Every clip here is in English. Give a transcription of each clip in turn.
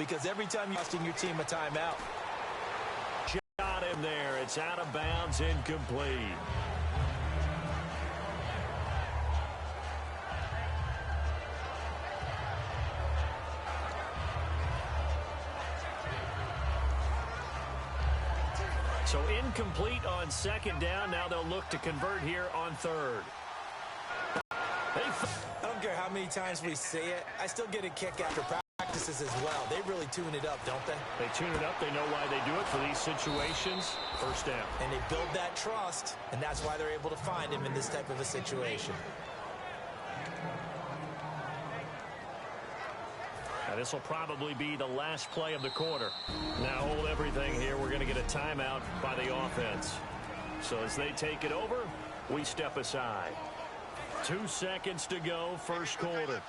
because every time you're costing your team a timeout. Got him there. It's out of bounds, incomplete. So incomplete on second down. Now they'll look to convert here on third. I don't care how many times we see it. I still get a kick after practices as well. They really tune it up, don't they? They tune it up. They know why they do it for these situations. First down. And they build that trust, and that's why they're able to find him in this type of a situation. Now, this will probably be the last play of the quarter. Now hold everything here. We're going to get a timeout by the offense. So as they take it over, we step aside. 2 seconds to go, first quarter.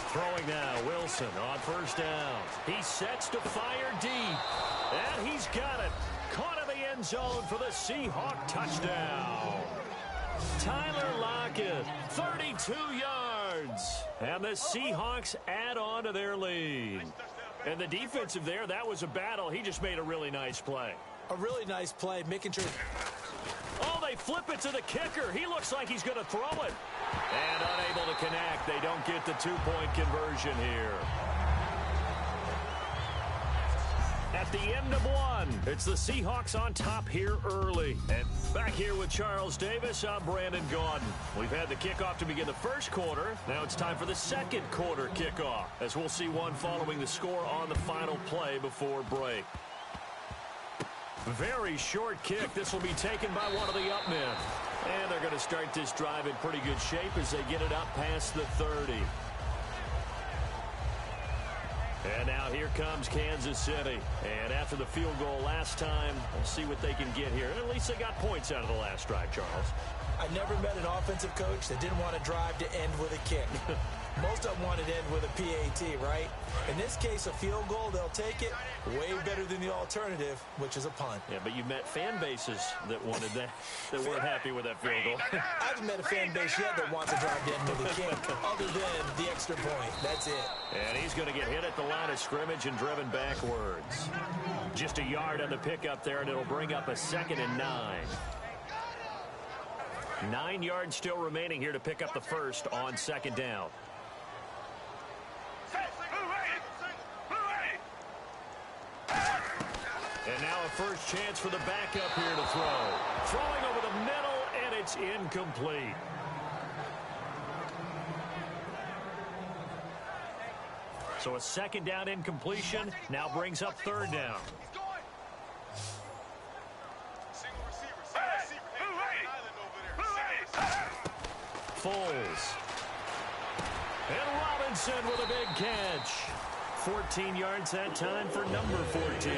Throwing now, Wilson on first down. He sets to fire deep. And he's got it. Caught in the end zone for the Seahawk touchdown. Tyler Lockett, 32 yards. And the Seahawks add on to their lead. And the defensive there, that was a battle. He just made a really nice play. A really nice play, making sure. Oh, they flip it to the kicker. He looks like he's going to throw it. And unable to connect. They don't get the two-point conversion here. At the end of one, it's the Seahawks on top here early. And back here with Charles Davis, I'm Brandon Gaudin. We've had the kickoff to begin the first quarter. Now it's time for the second quarter kickoff, as we'll see one following the score on the final play before break. Very short kick. This will be taken by one of the up men. And they're going to start this drive in pretty good shape as they get it up past the 30. And now here comes Kansas City. And after the field goal last time, we'll see what they can get here. At least they got points out of the last drive, Charles. I never met an offensive coach that didn't want to drive to end with a kick. Most of them wanted to end with a PAT, right? In this case, a field goal, they'll take it. Way better than the alternative, which is a punt. Yeah, but you've met fan bases that wanted that, that weren't happy with that field goal. I haven't met a fan base yet that wants to drive to end with a kick, other than the extra point. That's it. And he's going to get hit at the line of scrimmage and driven backwards. Just a yard on the pickup there, and it'll bring up a 2nd and 9. 9 yards still remaining here to pick up the first on second down. And now a first chance for the backup here to throw. Throwing over the middle, and it's incomplete. So a second down incompletion now brings up third down. Foles. And Robinson with a big catch. 14 yards that time for number 14.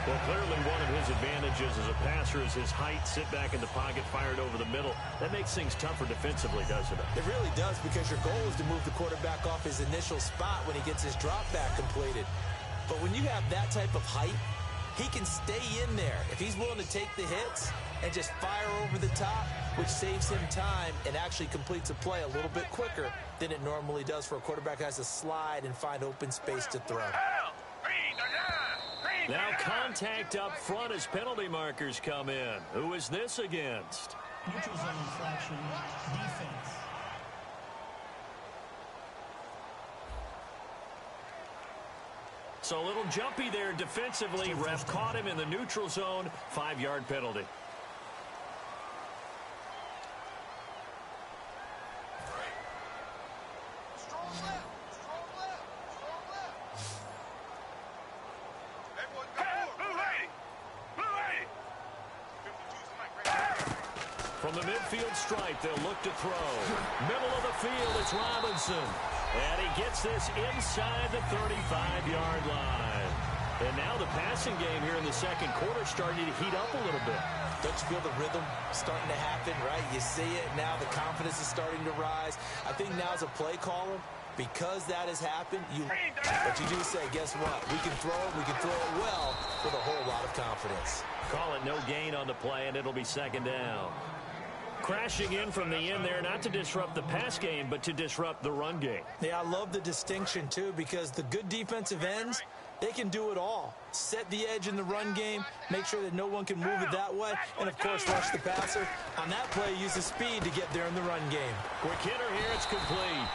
Well, clearly one of his advantages as a passer is his height. Sit back in the pocket, fired over the middle. That makes things tougher defensively, doesn't it? It really does, because your goal is to move the quarterback off his initial spot when he gets his drop back completed. But when you have that type of height, he can stay in there. If he's willing to take the hits and just fire over the top, which saves him time and actually completes a play a little bit quicker than it normally does for a quarterback that has to slide and find open space to throw. Now contact up front as penalty markers come in. Who is this against? Neutral zone infraction, defense. So a little jumpy there defensively. Ref caught him in the neutral zone. 5-yard penalty. From the midfield stripe, they'll look to throw. Middle of the field, it's Robinson. And he gets this inside the 35-yard line. And now the passing game here in the second quarter starting to heat up a little bit. Don't you feel the rhythm starting to happen, right? You see it now. The confidence is starting to rise. I think now as a play caller, Because that has happened, but you do say, guess what? We can throw it well with a whole lot of confidence. Call it no gain on the play, and it'll be second down. Crashing in from the end there, not to disrupt the pass game, but to disrupt the run game. Yeah, I love the distinction, too, because the good defensive ends, they can do it all. Set the edge in the run game, make sure that no one can move it that way, and, of course, rush the passer. On that play, use the speed to get there in the run game. Quick hitter here, it's complete.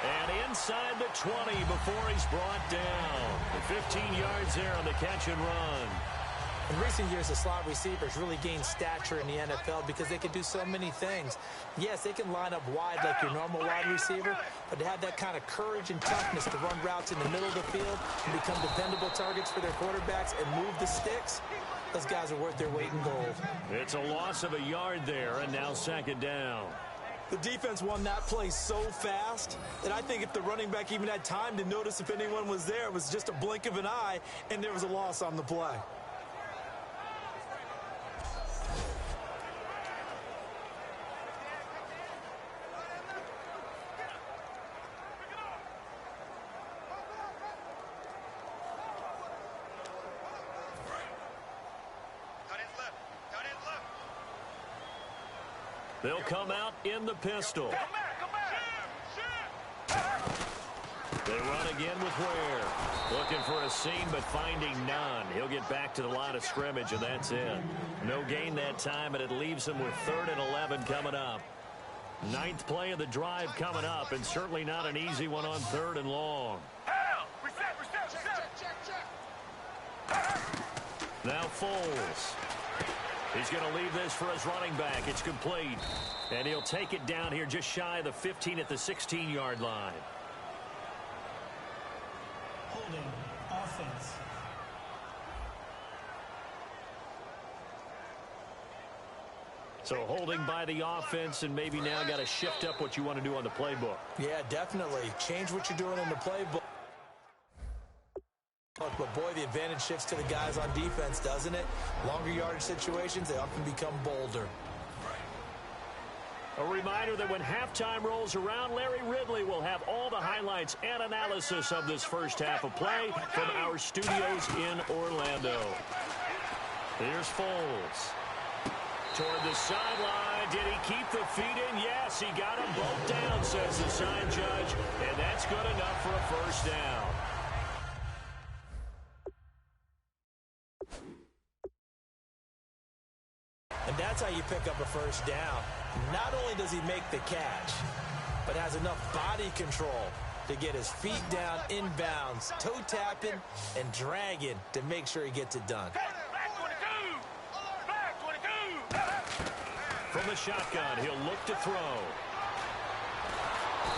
And inside the 20 before he's brought down. The 15 yards there on the catch and run. In recent years, the slot receivers really gained stature in the NFL because they can do so many things. Yes, they can line up wide like your normal wide receiver, but to have that kind of courage and toughness to run routes in the middle of the field and become dependable targets for their quarterbacks and move the sticks, those guys are worth their weight in gold. It's a loss of a yard there, and now second down. The defense won that play so fast that I think if the running back even had time to notice if anyone was there, it was just a blink of an eye, and there was a loss on the play. They'll come out in the pistol. They run again with Ware. Looking for a seam, but finding none. He'll get back to the line of scrimmage, and that's it. No gain that time, and it leaves him with 3rd and 11 coming up. 9th play of the drive coming up, and certainly not an easy one on 3rd and long. Now Foles. He's going to leave this for his running back. It's complete. And he'll take it down here just shy of the 15 at the 16-yard line. Holding offense. So holding by the offense, and maybe now got to shift up what you want to do on the playbook. Yeah, definitely. Change what you're doing in the playbook. But, boy, the advantage shifts to the guys on defense, doesn't it? Longer yardage situations, they often become bolder. A reminder that when halftime rolls around, Larry Ridley will have all the highlights and analysis of this first half of play from our studios in Orlando. Here's Foles. Toward the sideline. Did he keep the feet in? Yes, he got them both down, says the sign judge. And that's good enough for a first down. And that's how you pick up a first down. Not only does he make the catch, but has enough body control to get his feet down inbounds, toe tapping and dragging to make sure he gets it done. From the shotgun, he'll look to throw.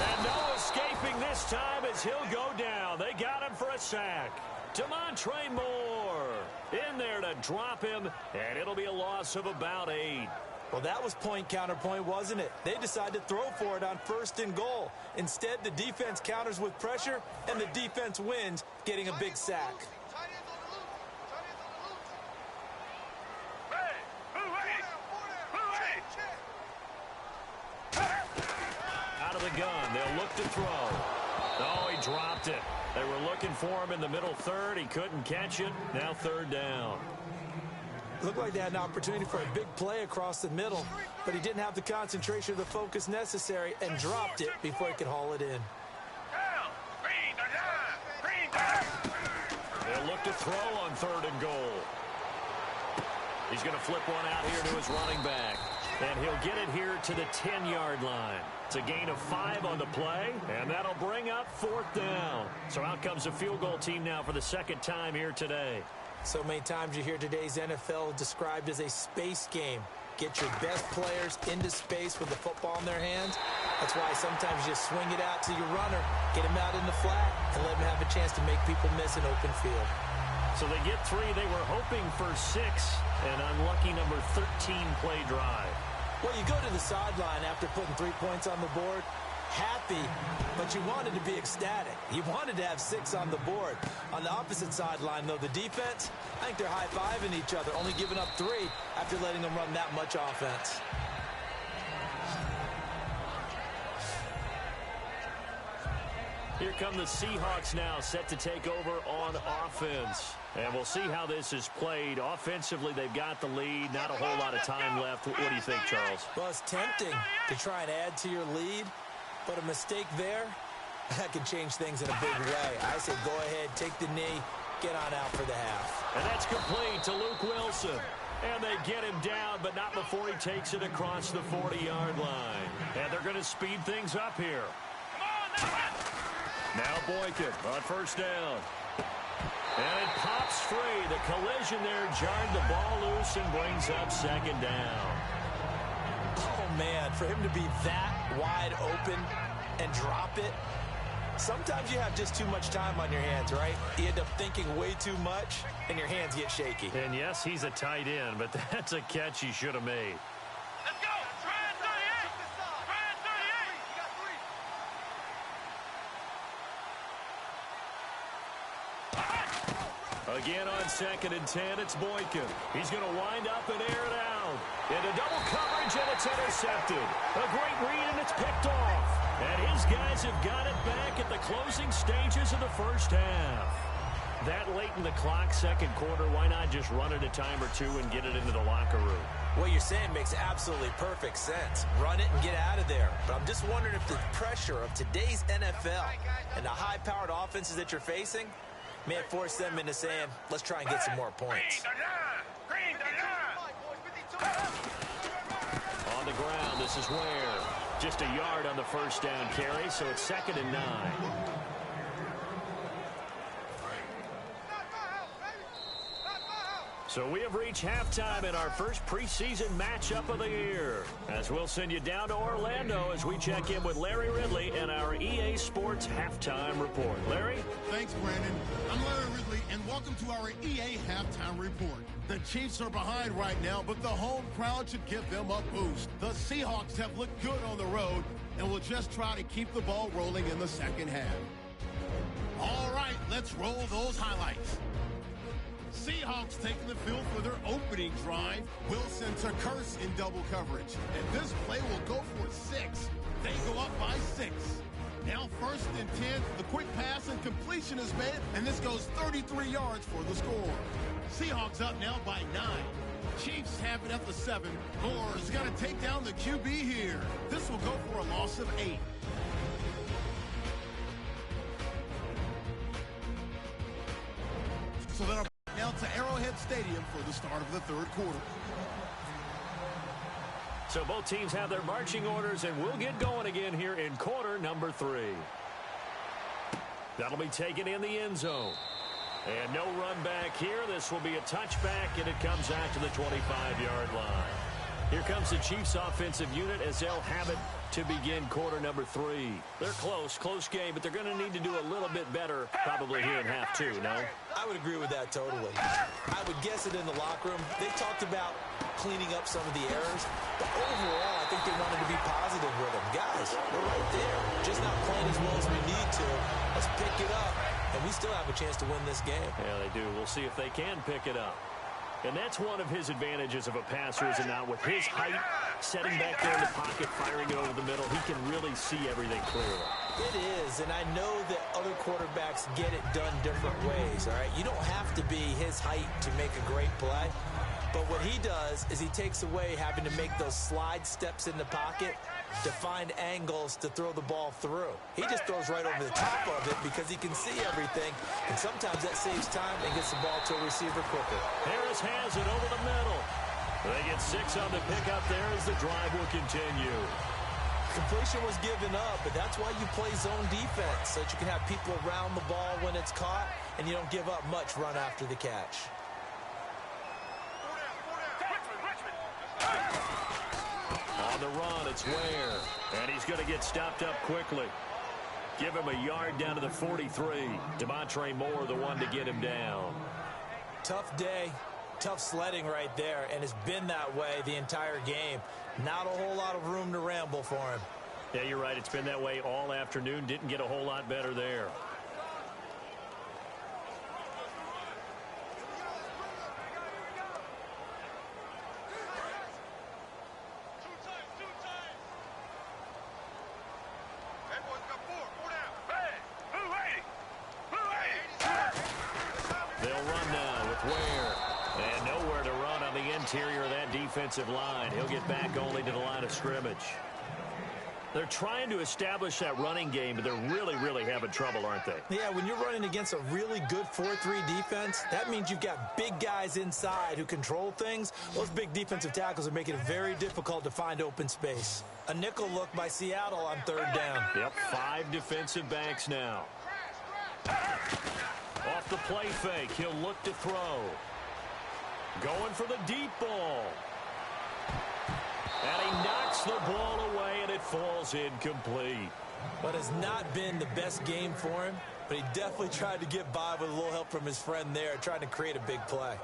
And no escaping this time as he'll go down. They got him for a sack. Demontre Moore in there to drop him, and it'll be a loss of about 8. Well, that was point counterpoint, wasn't it? They decided to throw for it on 1st and goal. Instead, the defense counters with pressure, and the defense wins, getting a big sack. Out of the gun, they'll look to throw. Oh, he dropped it. They were looking for him in the middle 3rd. He couldn't catch it. Now 3rd down. Looked like they had an opportunity for a big play across the middle, but he didn't have the concentration or the focus necessary and dropped it before he could haul it in. They'll look to throw on 3rd and goal. He's going to flip one out here to his running back. And he'll get it here to the 10-yard line. It's a gain of 5 on the play, and that'll bring up 4th down. So out comes the field goal team now for the 2nd time here today. So many times you hear today's NFL described as a space game. Get your best players into space with the football in their hands. That's why sometimes you just swing it out to your runner, get him out in the flat, and let him have a chance to make people miss an open field. So they get 3. They were hoping for 6. An unlucky number 13 play drive. Well, you go to the sideline after putting 3 points on the board, happy, but you wanted to be ecstatic. You wanted to have 6 on the board. On the opposite sideline, though, the defense, I think they're high-fiving each other, only giving up 3 after letting them run that much offense. Here come the Seahawks now, set to take over on offense. And we'll see how this is played. Offensively, they've got the lead. Not a whole lot of time left. What do you think, Charles? Well, it's tempting to try and add to your lead, but a mistake there, that can change things in a big way. I say go ahead, take the knee, get on out for the half. And that's complete to Luke Wilson. And they get him down, but not before he takes it across the 40-yard line. And they're going to speed things up here. Now Boykin on first down. And it pops free. The collision there jarred the ball loose and brings up second down. Oh, man, for him to be that wide open and drop it, sometimes you have just too much time on your hands, right? You end up thinking way too much, and your hands get shaky. And yes, he's a tight end, but that's a catch he should have made. Let's go! Try 38! Try 38! You got 3. Again on 2nd and 10, it's Boykin. He's going to wind up and air it out. Into double coverage, and it's intercepted. A great read, and it's picked off. And his guys have got it back at the closing stages of the first half. That late in the clock, second quarter, why not just run it a time or two and get it into the locker room? What you're saying makes absolutely perfect sense. Run it and get out of there. But I'm just wondering if the pressure of today's NFL and the high-powered offenses that you're facing may have forced them into saying, let's try and get some more points. On the ground, this is Ware. Just a yard on the first down carry, so it's 2nd and 9. So we have reached halftime in our first preseason matchup of the year. As we'll send you down to Orlando as we check in with Larry Ridley and our EA Sports Halftime Report. Larry? Thanks, Brandon. I'm Larry Ridley, and welcome to our EA Halftime Report. The Cheifs are behind right now, but the home crowd should give them a boost. The Seahawks have looked good on the road, and will just try to keep the ball rolling in the second half. All right, let's roll those highlights. Seahawks taking the field for their opening drive. Wilson to Curse in double coverage. And this play will go for 6. They go up by 6. Now 1st and 10. The quick pass and completion is made. And this goes 33 yards for the score. Seahawks up now by 9. Chiefs have it at the 7. Moore is going to take down the QB here. This will go for a loss of 8. So then now to Arrowhead Stadium for the start of the third quarter. So both teams have their marching orders, and we'll get going again here in quarter number 3. That'll be taken in the end zone. And no run back here. This will be a touchback, and it comes out to the 25-yard line. Here comes the Chiefs offensive unit as they'll have it to begin quarter number 3. They're close game, but they're going to need to do a little bit better probably here in half 2, no? I would agree with that totally. I would guess it in the locker room. They talked about cleaning up some of the errors, but overall, I think they wanted to be positive with them. Guys, we're right there. Just not playing as well as we need to. Let's pick it up, and we still have a chance to win this game. Yeah, they do. We'll see if they can pick it up. And that's one of his advantages of a passer, is it not? With his height, setting back there in the pocket, firing it over the middle, he can really see everything clearly. It is, and I know that other quarterbacks get it done different ways, all right? You don't have to be his height to make a great play, but what he does is he takes away having to make those slide steps in the pocket to find angles to throw the ball through. He just throws right over the top of it because he can see everything, and sometimes that saves time and gets the ball to a receiver quicker. Harris has it over the middle. They get 6 on the pickup there as the drive will continue. Completion was given up, but that's why you play zone defense, so that you can have people around the ball when it's caught, and you don't give up much run after the catch. On the run, it's Ware, and he's going to get stopped up quickly. Give him a yard down to the 43. Demontre Moore, the one to get him down. Tough day, tough sledding right there, and it's been that way the entire game. Not a whole lot of room to ramble for him. Yeah, you're right. It's been that way all afternoon. Didn't get a whole lot better there. interior of that defensive line. He'll get back only to the line of scrimmage. They're trying to establish that running game, but they're really, really having trouble, aren't they? Yeah, when you're running against a really good 4-3 defense, that means you've got big guys inside who control things. Those big defensive tackles are making it very difficult to find open space. A nickel look by Seattle on third down. Yep, 5 defensive backs now. Off the play fake, he'll look to throw. Going for the deep ball. And he knocks the ball away, and it falls incomplete. But it's not been the best game for him, but he definitely tried to get by with a little help from his friend there, trying to create a big play.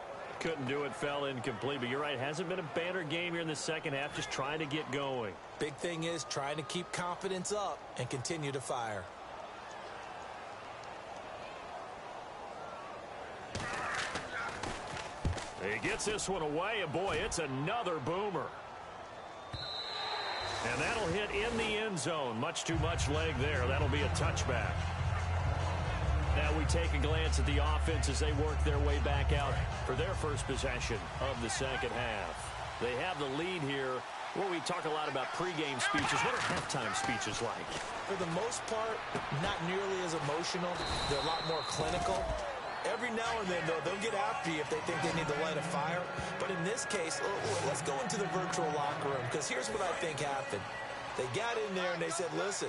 Couldn't do it, fell incomplete. But you're right, hasn't been a banner game here in the second half, just trying to get going. Big thing is trying to keep confidence up and continue to fire. He gets this one away, and boy, it's another boomer. And that'll hit in the end zone. Much too much leg there. That'll be a touchback. Now we take a glance at the offense as they work their way back out for their first possession of the second half. They have the lead here. Well, we talk a lot about pregame speeches. What are halftime speeches like? For the most part, not nearly as emotional. They're a lot more clinical. Every now and then, though, they'll get after you if they think they need to light a fire. But in this case, let's go into the virtual locker room, because here's what I think happened. They got in there and they said, listen,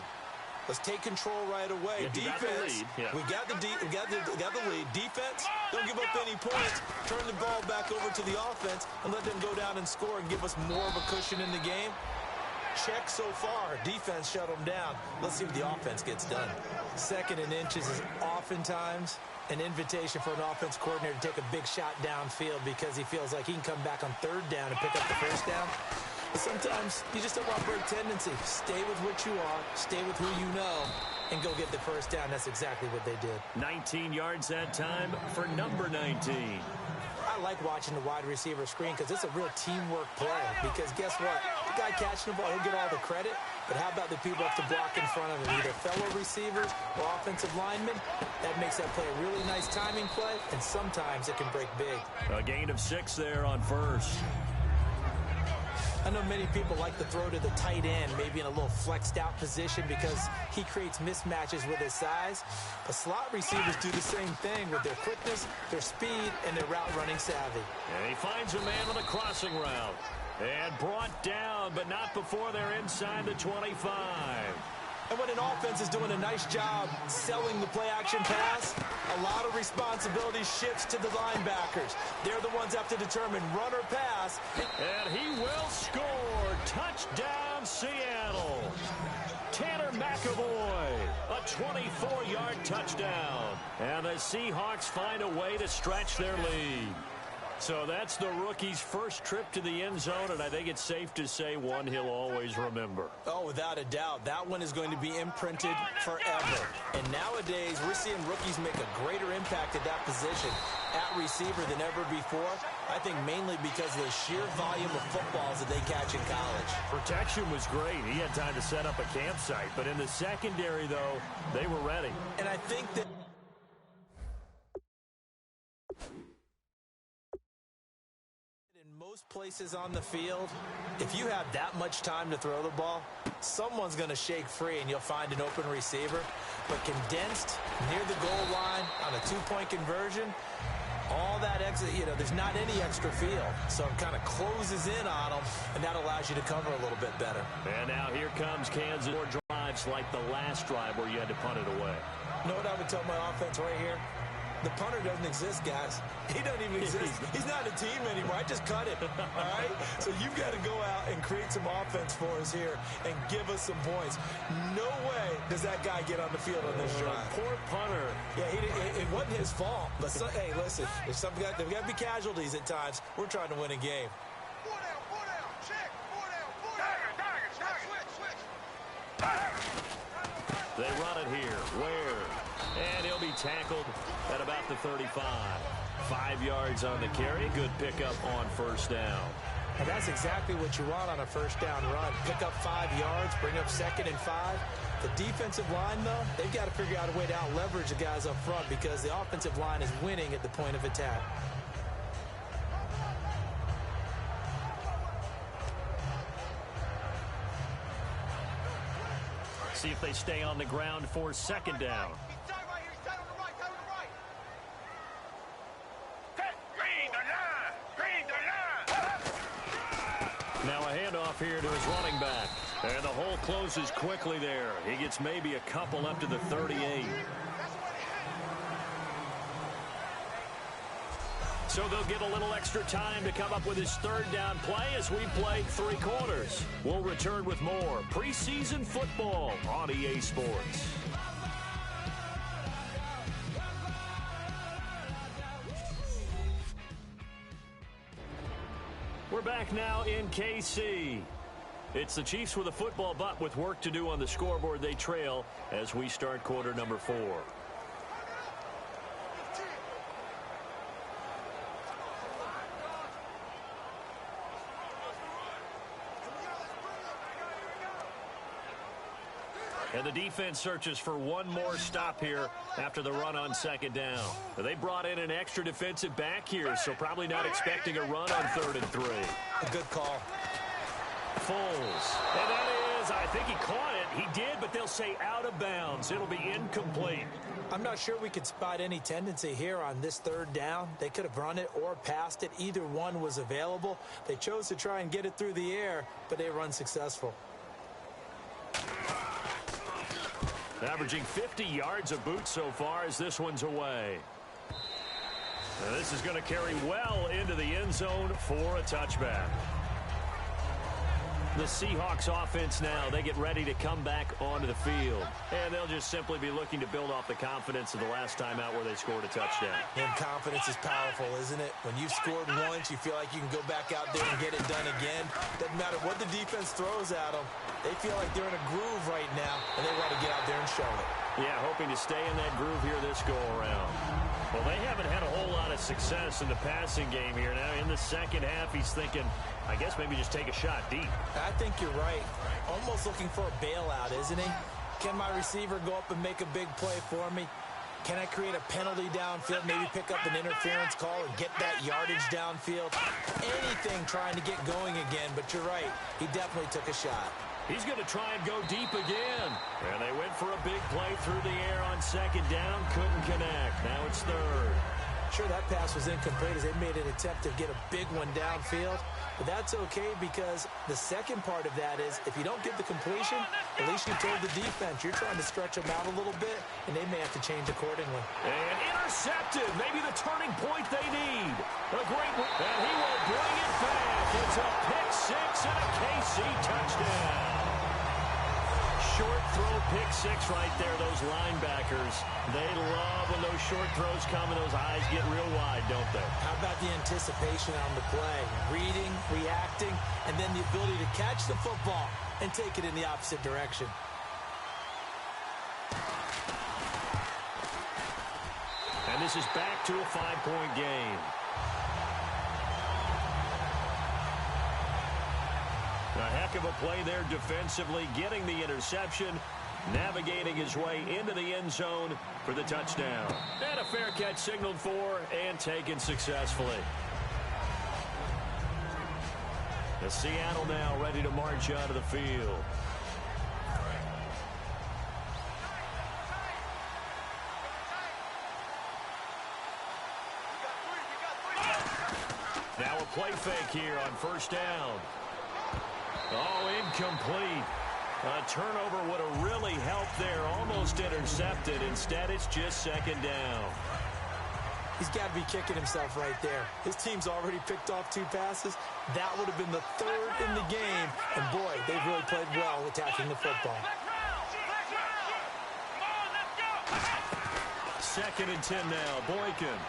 let's take control right away. Yeah, defense, we got the lead. Defense, don't give up any points. Turn the ball back over to the offense and let them go down and score and give us more of a cushion in the game. Check so far. Defense shut them down. Let's see what the offense gets done. Second and inches is oftentimes an invitation for an offense coordinator to take a big shot downfield because he feels like he can come back on third down and pick up the first down. But sometimes you just don't want to break tendency. Stay with what you are, stay with who you know, and go get the first down. That's exactly what they did. 19 yards that time for number 19. I like watching the wide receiver screen because it's a real teamwork play. Because guess what? The guy catching the ball, he'll get all the credit. But how about the people up to block in front of him? Either fellow receivers or offensive linemen. That makes that play a really nice timing play, and sometimes it can break big. A gain of 6 there on first. I know many people like to throw to the tight end, maybe in a little flexed out position because he creates mismatches with his size. But slot receivers do the same thing with their quickness, their speed, and their route running savvy. And he finds a man on the crossing route. And brought down, but not before they're inside the 25. And when an offense is doing a nice job selling the play-action pass, a lot of responsibility shifts to the linebackers. They're the ones that have to determine run or pass. And he will score. Touchdown, Seattle. Tanner McAvoy, a 24-yard touchdown. And the Seahawks find a way to stretch their lead. So that's the rookie's first trip to the end zone, and I think it's safe to say one he'll always remember. Oh, without a doubt. That one is going to be imprinted forever. And nowadays, we're seeing rookies make a greater impact at that position at receiver than ever before. I think mainly because of the sheer volume of footballs that they catch in college. Protection was great. He had time to set up a campsite. But in the secondary, though, they were ready. And I think that most places on the field, if you have that much time to throw the ball, someone's going to shake free and you'll find an open receiver. But condensed near the goal line on a two-point conversion, all that exit, there's not any extra field. So it kind of closes in on them, and that allows you to cover a little bit better. And now here comes Kansas. More drives like the last drive where you had to punt it away. You know what I would tell my offense right here? The punter doesn't exist, guys. He doesn't even exist. He's not a team anymore. I just cut it, all right? So you've got to go out and create some offense for us here and give us some points. No way does that guy get on the field on this drive. Poor punter. Yeah, it wasn't his fault. But, hey, listen, there's got to be casualties at times. We're trying to win a game. 4 down, check. 4 down, switch. They run it here. Where? And he'll be tackled at about the 35. 5 yards on the carry. Good pickup on first down. And that's exactly what you want on a first down run. Pick up 5 yards, bring up 2nd and 5. The defensive line, though, they've got to figure out a way to out-leverage the guys up front because the offensive line is winning at the point of attack. See if they stay on the ground for second down. Now a handoff here to his running back. And the hole closes quickly there. He gets maybe a couple up to the 38. So they'll get a little extra time to come up with his third down play as we played 3 quarters. We'll return with more preseason football on EA Sports. We're back now in KC. It's the Chiefs with a football, but with work to do on the scoreboard, they trail as we start quarter number 4. And the defense searches for one more stop here after the run on second down. They brought in an extra defensive back here, so probably not expecting a run on 3rd and 3. A good call. Foles. And that is, I think he caught it. He did, but they'll say out of bounds. It'll be incomplete. I'm not sure we could spot any tendency here on this 3rd down. They could have run it or passed it. Either one was available. They chose to try and get it through the air, but they were unsuccessful. Averaging 50 yards a boot so far as this one's away. Now this is going to carry well into the end zone for a touchback. The Seahawks offense now, they get ready to come back onto the field. And they'll just simply be looking to build off the confidence of the last time out where they scored a touchdown. And confidence is powerful, isn't it? When you've scored once, you feel like you can go back out there and get it done again. Doesn't matter what the defense throws at them. They feel like they're in a groove right now, and they want to get out there and show it. Yeah, hoping to stay in that groove here this go-around. Well, they haven't had a whole lot of success in the passing game here. Now, in the second half, he's thinking, I guess maybe just take a shot deep. I think you're right. Almost looking for a bailout, isn't he? Can my receiver go up and make a big play for me? Can I create a penalty downfield, maybe pick up an interference call and get that yardage downfield? Anything trying to get going again, but you're right. He definitely took a shot. He's going to try and go deep again. And they went for a big play through the air on second down. Couldn't connect. Now it's 3rd. Sure, that pass was incomplete as they made an attempt to get a big one downfield. But that's okay because the second part of that is if you don't get the completion, at least you told the defense you're trying to stretch them out a little bit, and they may have to change accordingly. And intercepted. Maybe the turning point they need. A great one. And he will bring it back. It's a pick-6 and a KC touchdown. Short throw pick-6 right there, those linebackers. They love when those short throws come and those eyes get real wide, don't they? How about the anticipation on the play? Reading, reacting, and then the ability to catch the football and take it in the opposite direction. And this is back to a 5-point game. A heck of a play there defensively, getting the interception, navigating his way into the end zone for the touchdown. And a fair catch signaled for and taken successfully. The Seattle now ready to march out of the field. Now a play fake here on first down. Oh, incomplete. A turnover would have really helped there. Almost intercepted. Instead, it's just second down. He's got to be kicking himself right there. His team's already picked off 2 passes. That would have been the 3rd in the game. And, boy, they've really played well attacking the football. 2nd and 10 now. Boykin.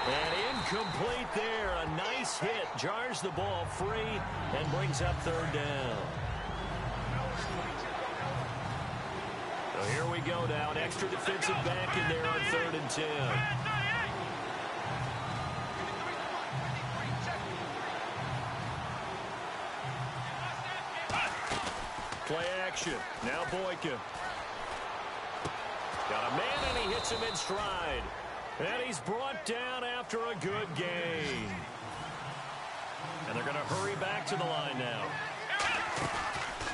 And incomplete there. A nice hit. Jars the ball free and brings up 3rd down. So here we go now. An extra defensive back in there on 3rd and 10. Play action. Now Boykin. Got a man and he hits him in stride. And he's brought down after a good gain. And they're going to hurry back to the line now.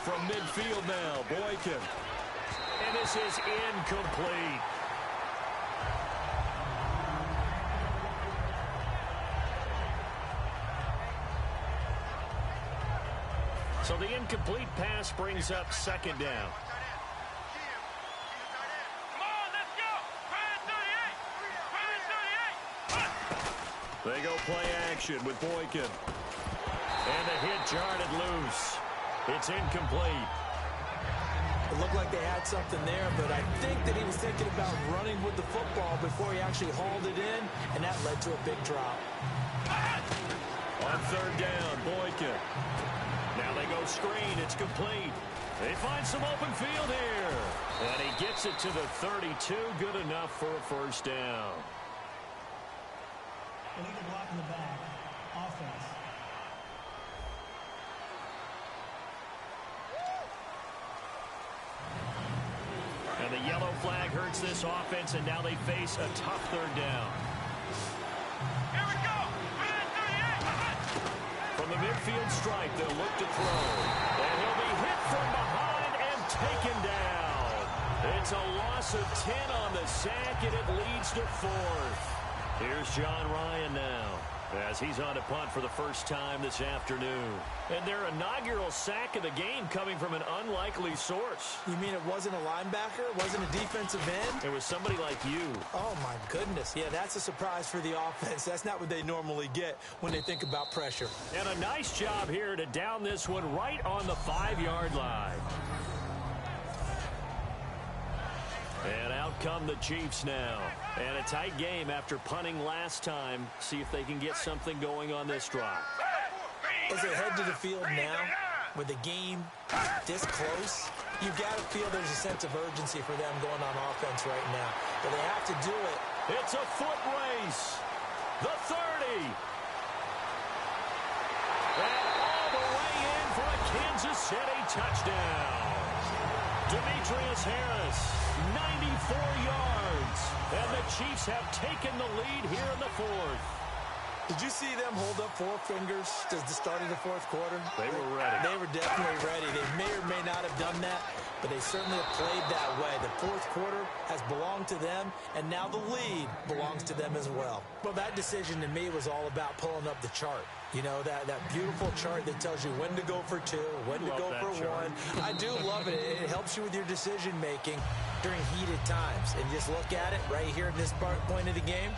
From midfield now. Boykin. And this is incomplete. So the incomplete pass brings up second down. Come on, let's go. They go play action with Boykin. And the hit jarred it loose. It's incomplete. It looked like they had something there, but I think that he was thinking about running with the football before he actually hauled it in, and that led to a big drop. On third down, Boykin. Now they go screen. It's complete. They find some open field here. And he gets it to the 32. Good enough for a first down. Illegal block in the back. Offense. And the yellow flag hurts this offense, and now they face a tough third down. Here we go. From the midfield stripe, they'll look to throw. And he'll be hit from behind and taken down. It's a loss of 10 on the sack, and it leads to fourth. Here's John Ryan now, as he's on to punt for the first time this afternoon. And their inaugural sack of the game coming from an unlikely source. You mean it wasn't a linebacker? It wasn't a defensive end? It was somebody like you. Oh, my goodness. Yeah, that's a surprise for the offense. That's not what they normally get when they think about pressure. And a nice job here to down this one right on the 5-yard line. And out come the Chiefs now. And a tight game after punting last time. See if they can get something going on this drive. As they head to the field now, with the game this close, you've got to feel there's a sense of urgency for them going on offense right now. But they have to do it. It's a foot race. The 30. And all the way in for a Kansas City touchdown. Demetrius Harris, 94 yards. And the Chiefs have taken the lead here in the fourth. Did you see them hold up 4 fingers at the start of the fourth quarter? They were ready. They were definitely ready. They may or may not have done that, but they certainly have played that way. The fourth quarter has belonged to them, and now the lead belongs to them as well. Well, that decision to me was all about pulling up the chart. You know, that beautiful chart that tells you when to go for 2, when to go for 1. I do love it. It helps you with your decision-making during heated times. And just look at it right here in this point of the game.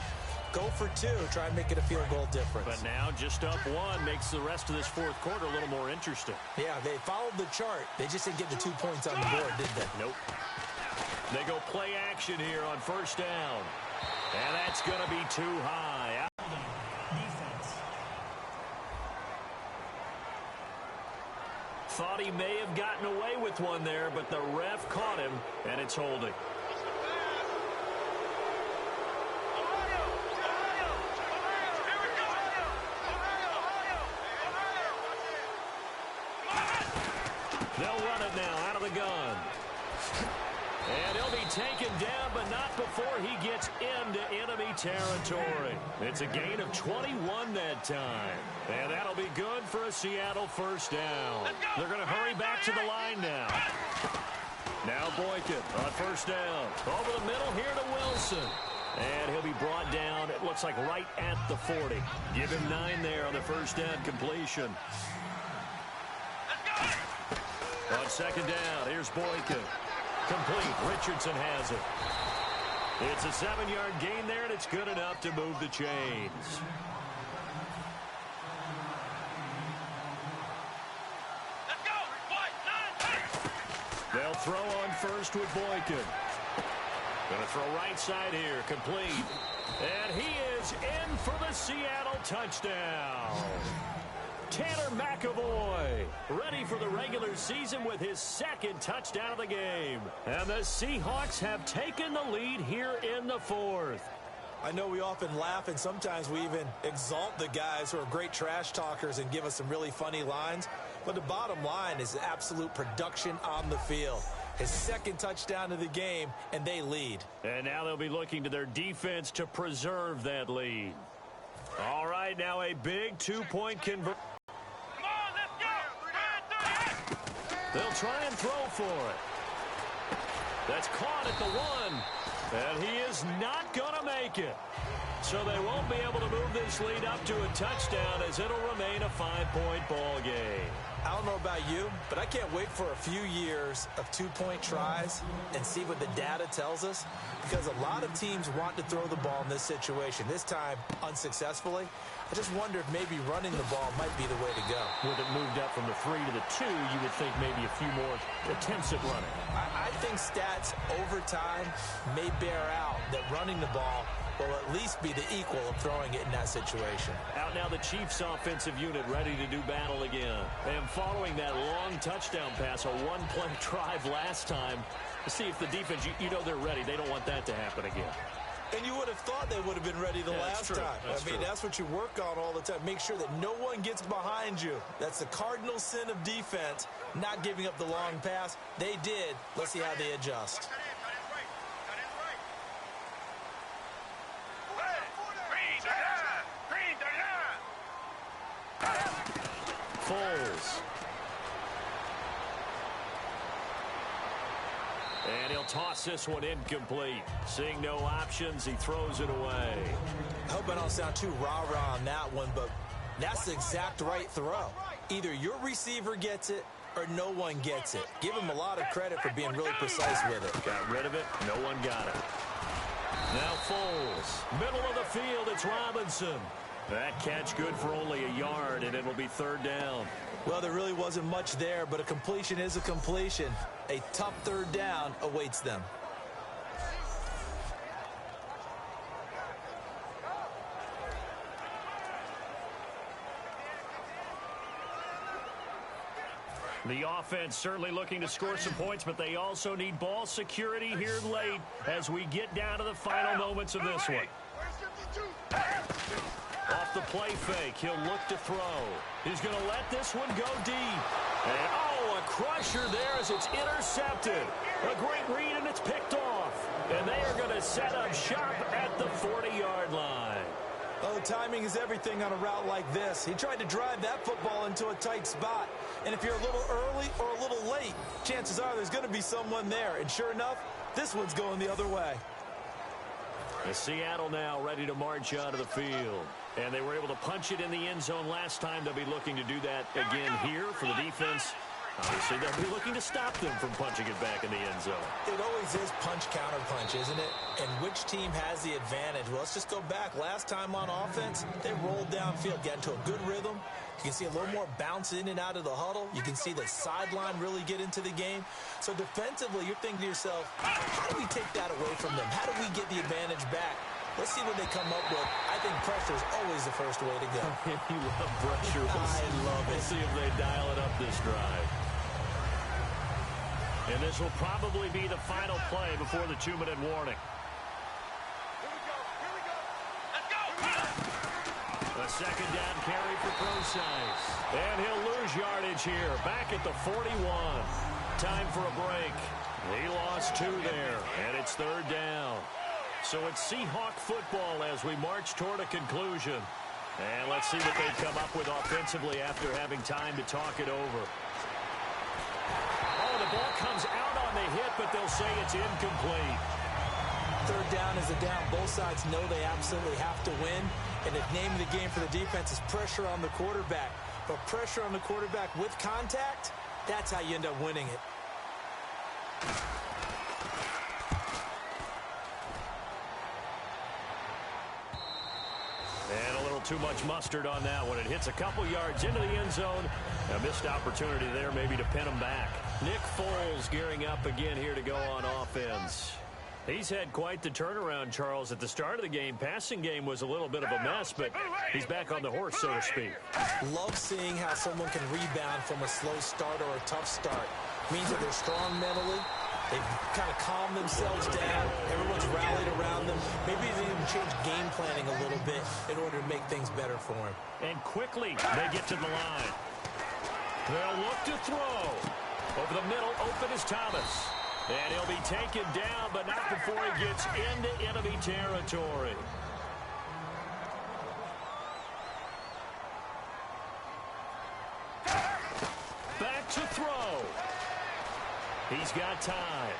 Go for 2. Try and make it a field goal difference. But now just up 1 makes the rest of this fourth quarter a little more interesting. Yeah, they followed the chart. They just didn't get the 2 points on the board, did they? Nope. They go play action here on first down. And that's going to be too high. Defense. Thought he may have gotten away with one there, but the ref caught him, and it's holding. They'll run it now out of the gun. And he'll be taken down, but not before he gets into enemy territory. It's a gain of 21 that time. And that'll be good for a Seattle first down. They're going to hurry back to the line now. Now Boykin on first down. Over the middle here to Wilson. And he'll be brought down, it looks like right at the 40. Give him 9 there on the first down completion. On second down, here's Boykin. Complete. Richardson has it. It's a 7-yard gain there, and it's good enough to move the chains. Let's go. They'll throw on first with Boykin. Going to throw right side here. Complete. And he is in for the Seattle touchdown. Tanner McAvoy ready for the regular season with his second touchdown of the game. And the Seahawks have taken the lead here in the fourth. I know we often laugh, and sometimes we even exalt the guys who are great trash talkers and give us some really funny lines. But the bottom line is absolute production on the field. His second touchdown of the game, and they lead. And now they'll be looking to their defense to preserve that lead. All right, now a big 2-point conversion. They'll try and throw for it. That's caught at the 1. And he is not going to make it. So they won't be able to move this lead up to a touchdown as it'll remain a 5-point ball game. I don't know about you, but I can't wait for a few years of 2-point tries and see what the data tells us, because a lot of teams want to throw the ball in this situation, this time unsuccessfully. I just wonder if maybe running the ball might be the way to go. With it moved up from the 3 to the 2, you would think maybe a few more attempts at running. I think stats over time may bear out that running the ball will at least be the equal of throwing it in that situation. Out now the Chiefs offensive unit ready to do battle again. And following that long touchdown pass, a one-play drive last time, to see if the defense, you know they're ready. They don't want that to happen again. And you would have thought they would have been ready the last time. I mean, that's what you work on all the time. Make sure that no one gets behind you. That's the cardinal sin of defense, not giving up the long pass. They did. Let's see how they adjust. Foles. And he'll toss this one incomplete. Seeing no options, he throws it away. I hope I don't sound too rah-rah on that one, but that's the exact right throw. Either your receiver gets it or no one gets it. Give him a lot of credit for being really precise with it. Got rid of it. No one got it. Now Foles. Middle of the field, it's Robinson. That catch good for only a yard, and it'll be 3rd down. Well, there really wasn't much there, but a completion is a completion. A tough 3rd down awaits them. The offense certainly looking to score some points, but they also need ball security here late as we get down to the final moments of this one. Off the play fake, he'll look to throw. He's going to let this one go deep. And, a crusher there as it's intercepted. A great read, and it's picked off. And they are going to set up shop at the 40-yard line. Oh, timing is everything on a route like this. He tried to drive that football into a tight spot. And if you're a little early or a little late, chances are there's going to be someone there. And sure enough, this one's going the other way. The Seattle now ready to march out of the field. And they were able to punch it in the end zone last time. They'll be looking to do that again here for the defense. Obviously, they'll be looking to stop them from punching it back in the end zone. It always is punch-counter-punch, isn't it? And which team has the advantage? Well, let's just go back. Last time on offense, they rolled downfield, got into a good rhythm. You can see a little more bounce in and out of the huddle. You can see the sideline really get into the game. So defensively, you're thinking to yourself, how do we take that away from them? How do we get the advantage back? Let's see what they come up with. I think pressure is always the first way to go. You love pressure. I love it. We'll see if they dial it up this drive. And this will probably be the final play before the 2-minute warning. Here we go. Let's go. A 2nd down carry for Preseason. And he'll lose yardage here. Back at the 41. Time for a break. He lost 2 there, and it's 3rd down. So it's Seahawk football as we march toward a conclusion. And let's see what they come up with offensively after having time to talk it over. Oh, the ball comes out on the hit, but they'll say it's incomplete. 3rd down is a down. Both sides know they absolutely have to win. And the name of the game for the defense is pressure on the quarterback. But pressure on the quarterback with contact, that's how you end up winning it. And a little too much mustard on that one. It hits a couple yards into the end zone. A missed opportunity there maybe to pin him back. Nick Foles gearing up again here to go on offense. He's had quite the turnaround, Charles. At the start of the game, passing game was a little bit of a mess, but he's back on the horse, so to speak. Love seeing how someone can rebound from a slow start or a tough start. Means that they're strong mentally. They've kind of calmed themselves down. Everyone's rallied around them. Maybe they even change game planning a little bit in order to make things better for them. And quickly, they get to the line. They'll look to throw. Over the middle, open is Thomas. And he'll be taken down, but not before he gets into enemy territory. Back to throw. He's got time.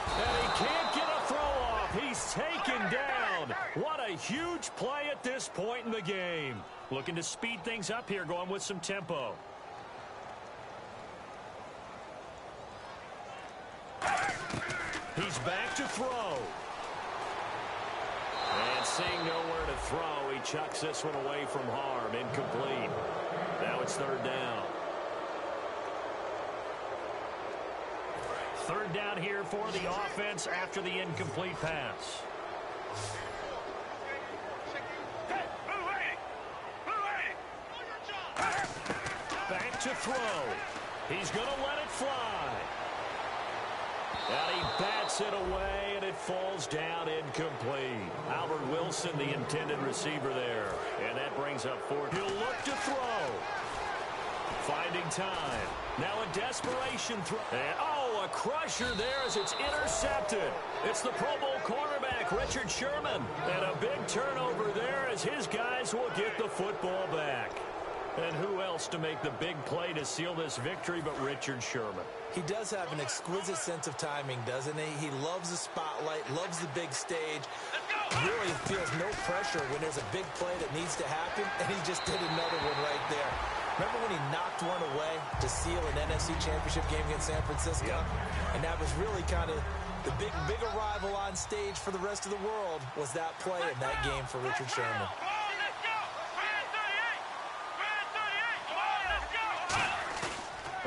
And he can't get a throw off. He's taken down. What a huge play at this point in the game. Looking to speed things up here, going with some tempo. He's back to throw. And seeing nowhere to throw, he chucks this one away from harm. Incomplete. Now it's third down. Third down here for the offense after the incomplete pass. Back to throw. He's going to let it fly. And he bats it away, and it falls down incomplete. Albert Wilson, the intended receiver there. And that brings up fourth. He'll look to throw. Finding time. Now a desperation throw. And, a crusher there as it's intercepted. It's the Pro Bowl cornerback, Richard Sherman. And a big turnover there as his guys will get the football back. And who else to make the big play to seal this victory but Richard Sherman? He does have an exquisite sense of timing, doesn't he? He loves the spotlight, loves the big stage. Really feels no pressure when there's a big play that needs to happen, and he just did another one right there. Remember when he knocked one away to seal an NFC Championship game against San Francisco? Yeah. And that was really kind of the big arrival on stage for the rest of the world was that play in that game for Richard Sherman.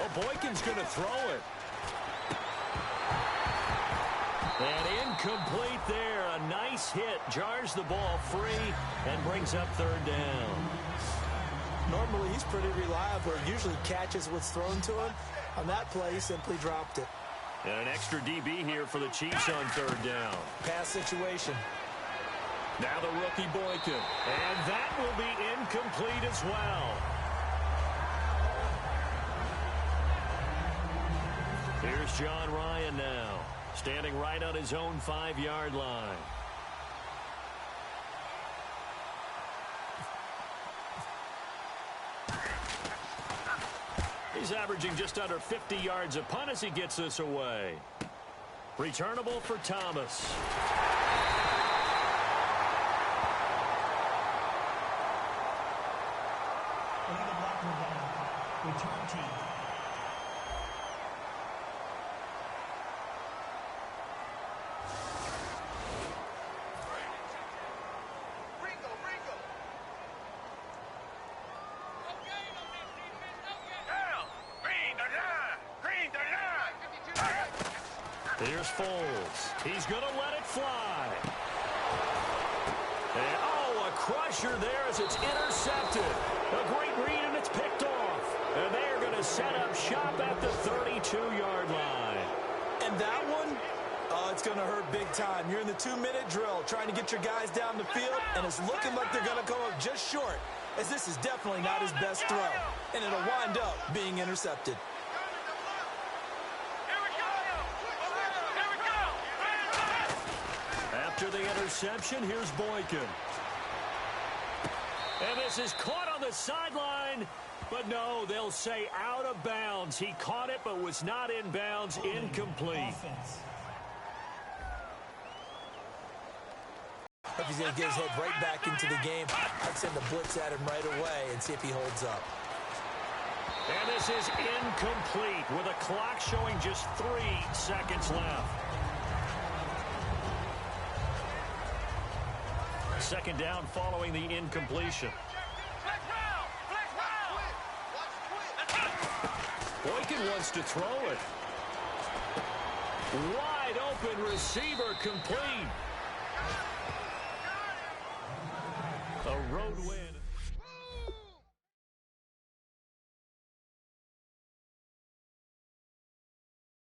Oh, Boykin's going to throw it. And incomplete there. A nice hit. Jars the ball free and brings up third down. Normally, he's pretty reliable. He usually catches what's thrown to him. On that play, he simply dropped it. And an extra DB here for the Chiefs on third down. Pass situation. Now the rookie Boykin. And that will be incomplete as well. Here's John Ryan now, standing right on his own 5-yard line. He's averaging just under 50 yards a punt as he gets this away. Returnable for Thomas. Illegal blocker down. Return team. Here's Foles. He's going to let it fly. And, a crusher there as it's intercepted. A great read, and it's picked off. And they're going to set up shop at the 32-yard line. And that one, it's going to hurt big time. You're in the 2-minute drill trying to get your guys down the field, and it's looking like they're going to come up just short, as this is definitely not his best throw. And it'll wind up being intercepted. After the interception, here's Boykin. And this is caught on the sideline, but no, they'll say out of bounds. He caught it, but was not in bounds. Incomplete. If he's going to get his head right back into the game, I'd send a blitz at him right away and see if he holds up. And this is incomplete with a clock showing just 3 seconds left. Second down following the incompletion. Boykin wants to throw it. Wide open receiver complete. A road win.